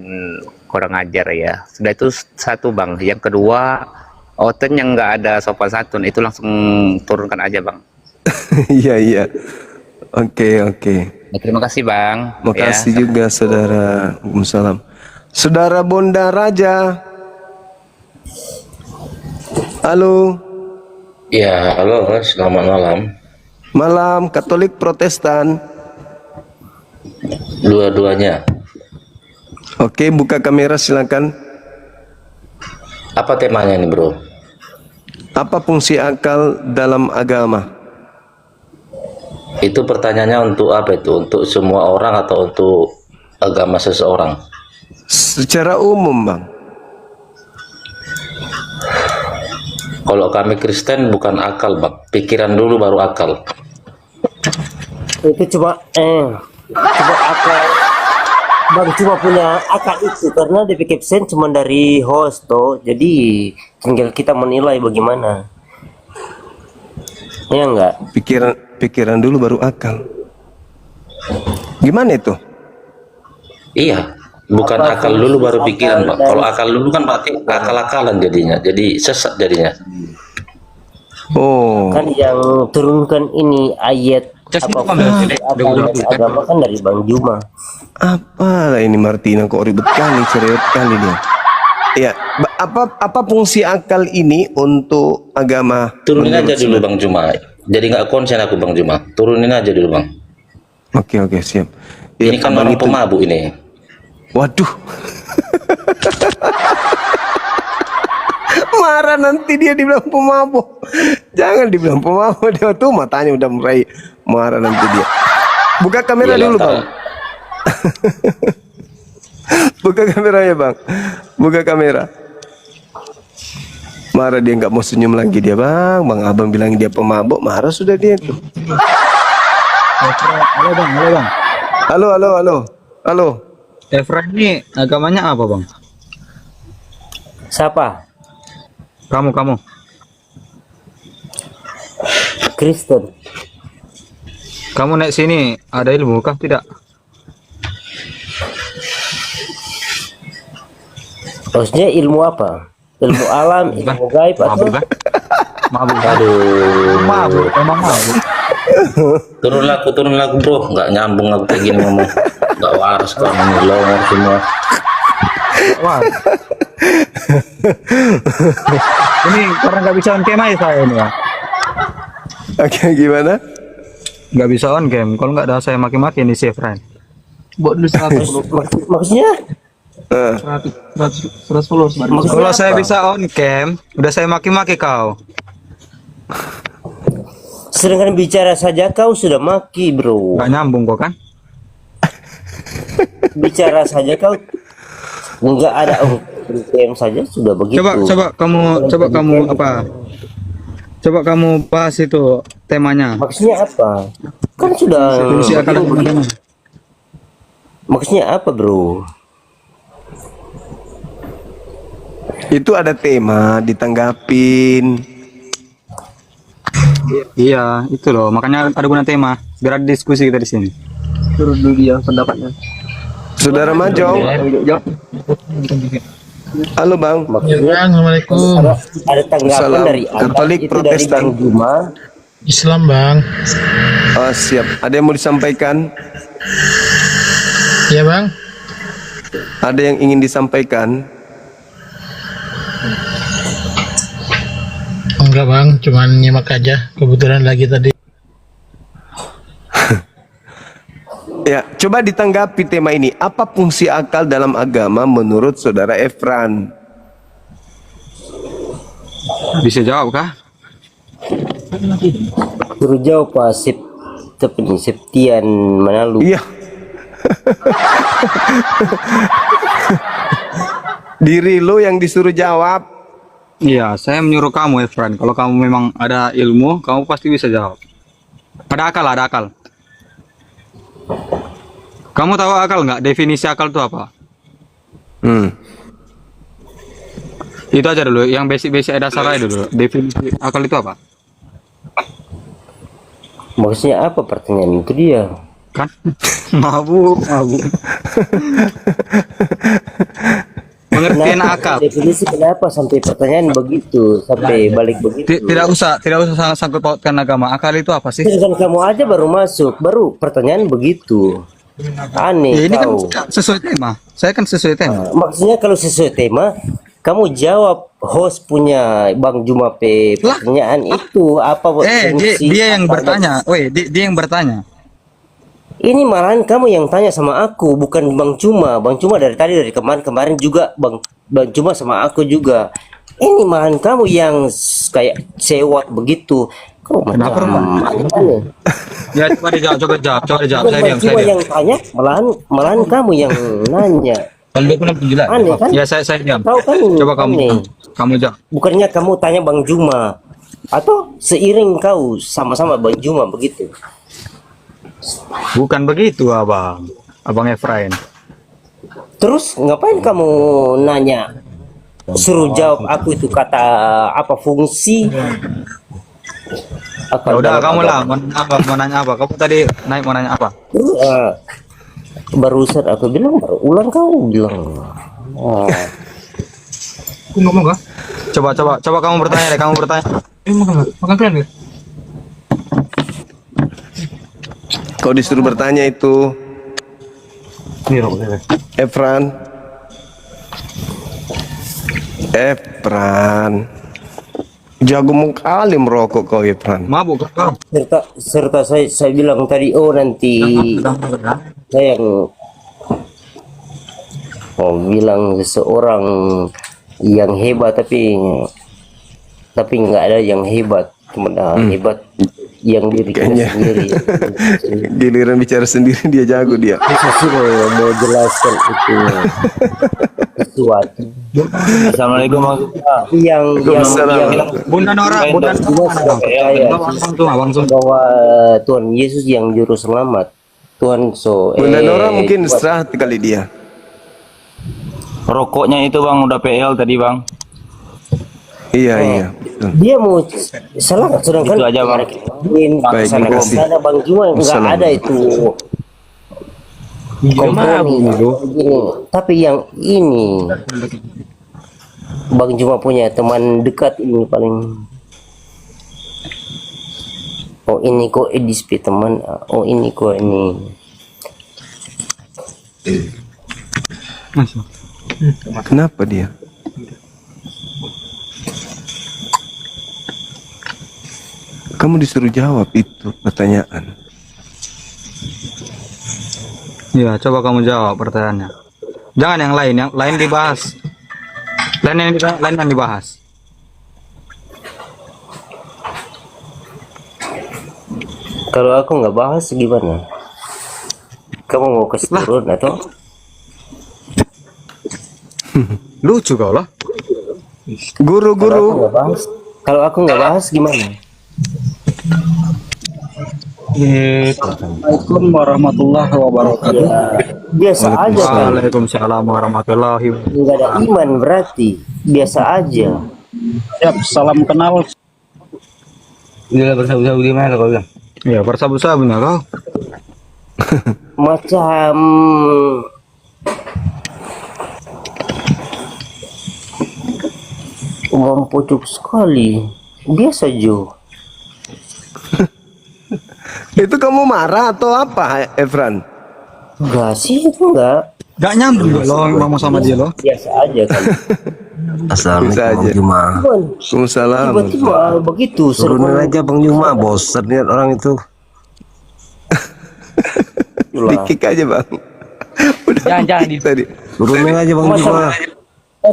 kurang ajar ya. Sudah itu satu bang. Yang kedua, oten yang nggak ada sopan santun itu langsung turunkan aja bang. Iya. Oke. Ya, terima kasih bang. Makasih Ya, juga saudara. Waalaikumsalam. Saudara Bonda Raja. Halo. Ya, halo, selamat malam. Malam. Katolik Protestan. Dua-duanya. Oke, buka kamera silakan. Apa temanya nih, bro? Apa fungsi akal dalam agama? Itu pertanyaannya untuk apa itu? Untuk semua orang atau untuk agama seseorang? Secara umum, Bang. Kalau kami Kristen bukan akal, Bang. Pikiran dulu baru akal. Itu coba akal Bang cuma punya akal itu karena DP Capsen cuma dari host toh, jadi tinggal kita menilai bagaimana. Ya enggak? Pikiran dulu baru akal. Gimana itu? Iya, bukan Apa akal dulu baru akal pikiran, Bang. dari- Kalau akal dulu kan berarti akal-akalan jadinya. Jadi sesat jadinya. Oh, Kan yang turunkan ini ayat apa fungsi akal dan agama kan dari Bang Juma. apalah ini Martina kok ribet kali, cerewet kali dia. Ya, apa fungsi akal ini untuk agama? Turunin menurut aja dulu, Anda? Bang Juma. Jadi nggak konsen aku, Bang Juma. Turunin aja dulu, Bang. Oke, siap. Ya, Ini kan abang orang itu- pemabuk ini. Waduh. Marah nanti dia dibilang pemabuk. Jangan dibilang pemabuk, dia tuh matanya udah mulai marah nanti dia. Buka kamera Iya, dulu, tahu. Bang. Buka kameranya, Bang. Buka kamera. Marah dia nggak mau senyum lagi dia, Bang. Bang Abang bilang dia pemabuk, marah sudah dia tuh. Halo bang, halo bang. Halo. Efra ini agamanya apa bang? Siapa? Kamu. Kristen. Kamu naik sini ada ilmu kah tidak? Maksudnya ilmu apa? Ilmu alam, ilmu gaib atau Mabuk kah? Mabuk. Aduh. Mabuk, emang mabuk. Turun lagu bro, nggak nyambung aku kayak gini ngomong, nggak waras kau ini longor semua. Wah, Ini karena nggak bisa on cam aja saya ini ya. Oke, gimana? Nggak bisa on cam. Kalau nggak ada saya maki-maki ini sih, friend. Buat dulu 110 Maksudnya Eh, 110 baru. Kalau saya bisa on cam, udah saya maki-maki kau. sedangkan bicara saja kau sudah maki, bro. Nggak nyambung kok kan? Bicara saja kau nggak ada PM saja sudah begitu. Coba kamu apa? Coba kamu bahas itu temanya. Maksudnya apa? Kan sudah. Fungsi akal bagaimana? Maksudnya apa, bro? itu ada tema ditanggapin. Iya, itu loh. Makanya ada guna tema. Biar ada diskusi kita di sini. Suruh dulu dia pendapatnya. Saudara Majong. Halo Bang. Maksudnya Assalamualaikum. ada tanggapan Salam. dari Anda, Katolik itu Protestan. dari Bang Juma. Islam Bang. Oh, siap. Ada yang mau disampaikan? Ya Bang. Ada yang ingin disampaikan? Enggak Bang, cuman nyimak aja. Kebetulan lagi tadi. Ya, coba ditanggapi tema ini. Apa fungsi akal dalam agama menurut Saudara Efran? Bisa jawab kah? Suruh jawab Pak Septian Manalu. Iya. Diri lo yang disuruh jawab. Iya, saya menyuruh kamu, Efran. Kalau kamu memang ada ilmu, kamu pasti bisa jawab. Ada akal, ada akal. Kamu tahu akal nggak? Definisi akal itu apa? Itu aja dulu. Yang basic-basic dasar aja dulu. Definisi akal itu apa? Maksudnya apa pertanyaan itu dia? Kan? Mabuk. Pengertian akal. Definisi kenapa sampai pertanyaan begitu, sampai balik begitu? Tidak usah sangkut pautkan agama. Akal itu apa sih? Sedangkan kamu aja baru masuk, baru pertanyaan begitu. Aneh Ya, ini kau. kan sesuai tema. Saya kan sesuai tema. Maksudnya kalau sesuai tema, kamu jawab host punya Bang Juma pertanyaan itu apa fungsi Dia yang akal bertanya. Dia yang bertanya. Ini malahan kamu yang tanya sama aku, bukan Bang Juma. Bang Juma dari tadi, dari kemarin juga Bang Juma sama aku juga. Ini malahan kamu yang kayak sewot begitu. Kau Kenapa, macam aneh. Ya, coba dijawab. Saya diam. Bang Juma yang tanya, malahan kamu yang nanya. Aneh kan? Ya, saya diam. Tahu kan? Coba aneh. kamu jawab. Bukannya kamu tanya Bang Juma, atau seiring kau sama-sama Bang Juma begitu? Bukan begitu, Abang Efrain. Terus ngapain kamu nanya? Suruh jawab aku itu kata apa fungsi? Ya udah, kamu lah mau nanya apa? Kamu tadi naik mau nanya apa? Barusan aku bilang, baru ulang kau bilang. Aku ngomong kah? Coba kamu bertanya deh, Makan kalian ya? Kau disuruh bertanya itu. Efran. Jago kali merokok kau, Efran. Mabuk kau. Serta saya bilang tadi, nanti saya yang bilang seseorang yang hebat, tapi nggak ada yang hebat, cuma hebat yang diri kita sendiri. Giliran bicara sendiri dia jago dia. Bisa sih mau jelaskan itu sesuatu. Assalamualaikum. Yang Bunda Nora sudah percaya bahwa Tuhan Yesus yang juru selamat. Tuhan Bunda Nora mungkin istirahat kali dia. Rokoknya itu Bang udah PL tadi Bang. Iya. Dia mau salah, sedangkan Itu aja, Bang. Baik, terima kasih. Sana Bang Juma nggak ada itu kompromi begini. Tapi yang ini Bang Juma punya teman dekat ini paling. Oh ini kok DSP teman. Oh ini kok ini. Kenapa dia? Kamu disuruh jawab itu pertanyaan. Ya, coba kamu jawab pertanyaannya. Jangan yang lain dibahas. Lain yang dibahas. Kalau aku nggak bahas gimana? Kamu mau kasih turun atau? Lucu kau lah. Guru-guru. Kalau aku nggak bahas gimana? Assalamualaikum warahmatullahi wabarakatuh. Ya, biasa aja kan. Waalaikumsalam warahmatullahi wabarakatuh. Nggak ada iman berarti biasa aja. Siap, salam kenal. Dia bersabu-sabu di mana kau bilang? Ya, bersabu-sabunya kau. Macam mempucuk sekali. Biasa Jo. Itu kamu marah atau apa, Efran? Enggak sih, enggak. Gak nyambung lo ngomong sama dia lo. Biasa aja kan. Bisa aja. Bang Juma. Waalaikumsalam. Tiba-tiba begitu Turunin aja Bang Juma, bosan lihat orang itu. Dikik aja Bang. Udah Jangan tadi. Turunin aja Bang Juma.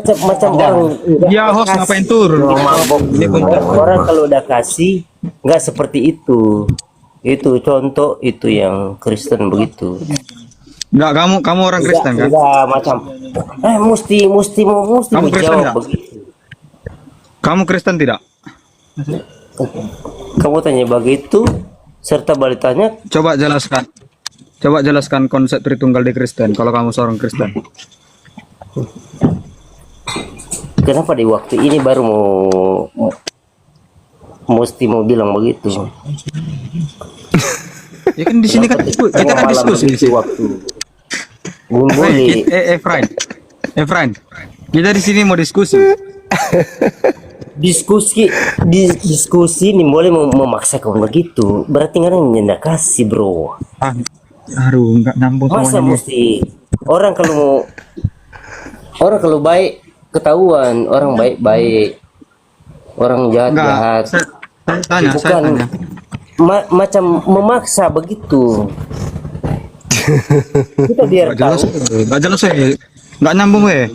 Macam orang Ya host ngapain turun? orang kalau udah kasih nggak seperti itu. Itu contoh itu yang Kristen begitu. Enggak, kamu orang Kristen kan? Enggak macam mesti Kamu Kristen jawab nggak? begitu. Kamu Kristen tidak? Kamu tanya begitu serta balik tanya Coba jelaskan konsep Tritunggal di Kristen kalau kamu seorang Kristen. kenapa di waktu ini baru mesti mau bilang begitu. Ya kan di sini kan kita kan diskusi di sini. Waktu boleh Efrain, kita di sini mau diskusi. diskusi ini boleh memaksakan begitu. Berarti kan nggak kasih bro. Aduh, nggak nyambung Masa semuanya. mesti orang kalau baik ketahuan orang baik-baik, orang jahat. Saya tanya. Macam memaksa begitu. Kita biar Nggak jelas ya. Nggak nyambung ya.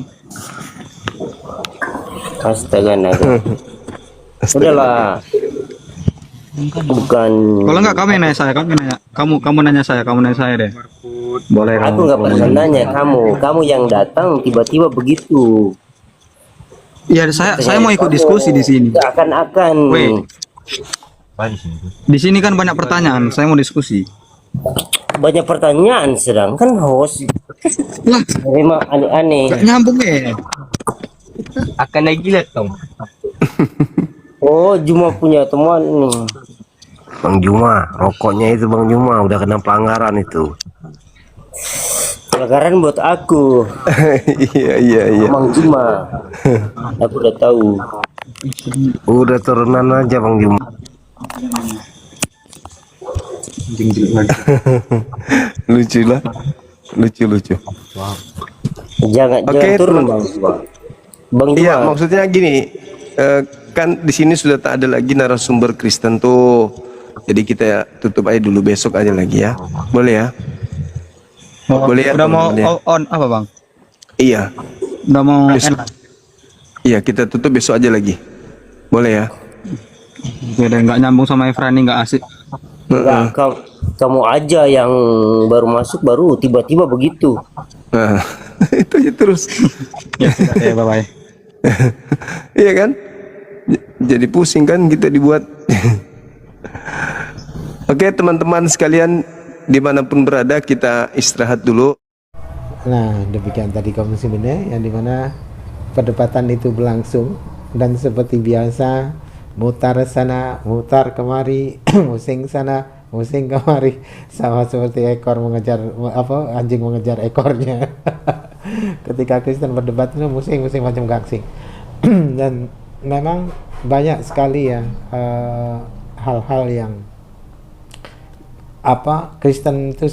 Astaga naga. Udahlah. Bukan. Kalau nggak kamu yang nanya saya, kamu nanya saya deh. Boleh. Aku nggak pernah nanya kamu yang datang tiba-tiba begitu. Ya saya mau ikut diskusi di sini. Akan. Wait. Di sini kan banyak pertanyaan, saya mau diskusi. Banyak pertanyaan sedangkan host Lah, memang aneh-aneh. nggak nyambung ya. Akan lagi lihat dong. Oh, Juma punya teman nih. Bang Juma, rokoknya itu Bang Juma udah kena pelanggaran itu. Pelanggaran buat aku. Iya. Bang Juma. Aku udah tahu. Udah turunan aja Bang Juma. Lucu. Jangan turun Bang Juma. Bang Juma. Iya, maksudnya gini, kan di sini sudah tak ada lagi narasumber Kristen tuh. Jadi kita tutup aja dulu, besok aja lagi ya. Boleh ya? Boleh ya? Udah mau teman-teman ya? on apa Bang? Iya. Udah mau Besok. Iya, kita tutup besok aja lagi. Boleh ya? Udah nggak nyambung sama Efrani, nggak asik. Enggak, kamu aja yang baru masuk baru tiba-tiba begitu. Nah, itu aja terus. Ya, bye-bye. Iya kan? Jadi pusing kan kita dibuat. Oke teman-teman sekalian, dimanapun berada kita istirahat dulu. Nah, demikian tadi kaum muslimin yang dimana perdebatan itu berlangsung, dan seperti biasa mutar sana mutar kemari, musing sana musing kemari, sama seperti ekor mengejar anjing mengejar ekornya. Ketika Kristen berdebat itu musing macam gangsing. Dan memang banyak sekali ya hal-hal yang Kristen itu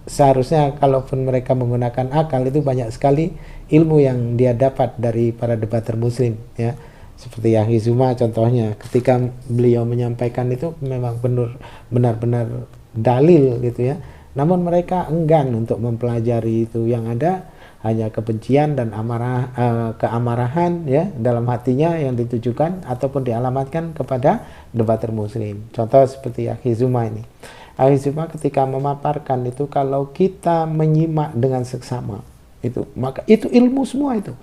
seharusnya kalaupun mereka menggunakan akal itu banyak sekali ilmu yang dia dapat dari para debater muslim ya. Seperti Akhi Zuma contohnya, ketika beliau menyampaikan itu memang benar-benar dalil gitu ya. Namun mereka enggan untuk mempelajari itu, yang ada hanya kebencian dan keamarahan ya dalam hatinya yang ditujukan ataupun dialamatkan kepada debater muslim. Contoh seperti Akhi Zuma ini. Akhi Zuma ketika memaparkan itu, kalau kita menyimak dengan seksama itu, maka itu ilmu semua itu.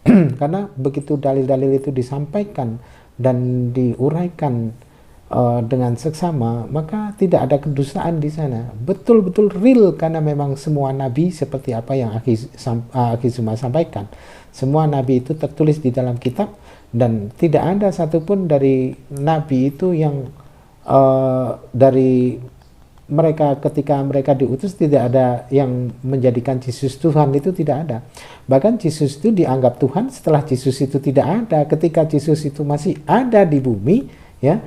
Karena begitu dalil-dalil itu disampaikan dan diuraikan dengan seksama, maka tidak ada kedustaan di sana. Betul-betul real, karena memang semua nabi seperti apa yang Akhi Zuma sampaikan. Semua nabi itu tertulis di dalam kitab, dan tidak ada satupun dari nabi itu yang dari mereka ketika mereka diutus tidak ada yang menjadikan Yesus Tuhan, itu tidak ada. Bahkan Yesus itu dianggap Tuhan setelah Yesus itu tidak ada. Ketika Yesus itu masih ada di bumi ya,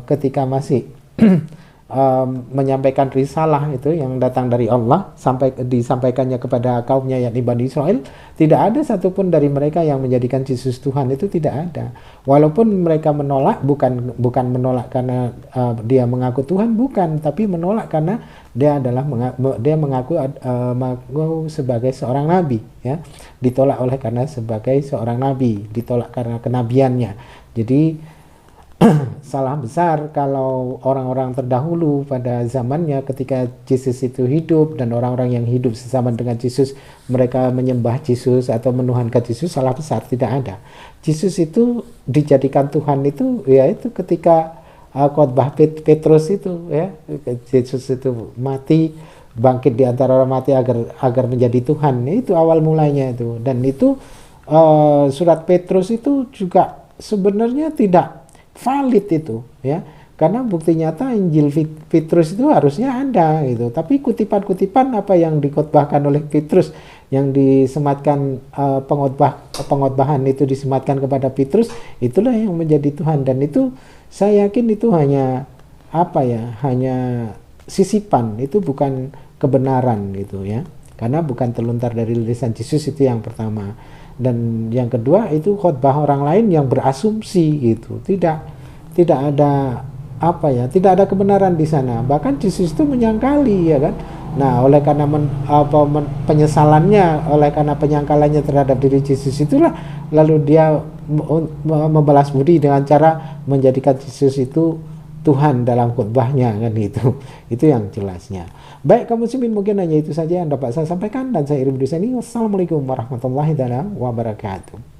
ketika masih menyampaikan risalah itu yang datang dari Allah, sampai disampaikannya kepada kaumnya yakni Bani Israel, tidak ada satupun dari mereka yang menjadikan Yesus Tuhan, itu tidak ada. Walaupun mereka menolak, bukan menolak karena dia mengaku Tuhan, bukan, tapi menolak karena dia adalah mengaku sebagai seorang nabi ya. Ditolak oleh karena sebagai seorang nabi, ditolak karena kenabiannya. Jadi salah besar kalau orang-orang terdahulu pada zamannya ketika Yesus itu hidup dan orang-orang yang hidup sesama dengan Yesus mereka menyembah Yesus atau menuhankan Yesus, salah besar, tidak ada. Yesus itu dijadikan Tuhan itu ya itu ketika khotbah Petrus itu ya, Yesus itu mati, bangkit di antara orang mati agar menjadi Tuhan, itu awal mulanya itu. Dan itu surat Petrus itu juga sebenarnya tidak valid itu ya, karena bukti nyata Injil Petrus itu harusnya ada gitu, tapi kutipan-kutipan apa yang dikhotbahkan oleh Petrus yang disematkan pengkhotbahan itu disematkan kepada Petrus, itulah yang menjadi Tuhan. Dan itu saya yakin itu hanya hanya sisipan, itu bukan kebenaran gitu ya, karena bukan terlontar dari lisan Yesus, itu yang pertama. Dan yang kedua itu khotbah orang lain yang berasumsi gitu, tidak ada tidak ada kebenaran di sana. Bahkan Yesus itu menyangkali ya kan. Nah, oleh karena penyesalannya, oleh karena penyangkalannya terhadap diri Yesus itulah lalu dia membalas budi dengan cara menjadikan Yesus itu Tuhan dalam khotbahnya kan gitu. Itu yang jelasnya. Baik kaum muslimin, mungkin hanya itu saja yang dapat saya sampaikan, dan saya Irim Dusani. Wassalamualaikum warahmatullahi wabarakatuh.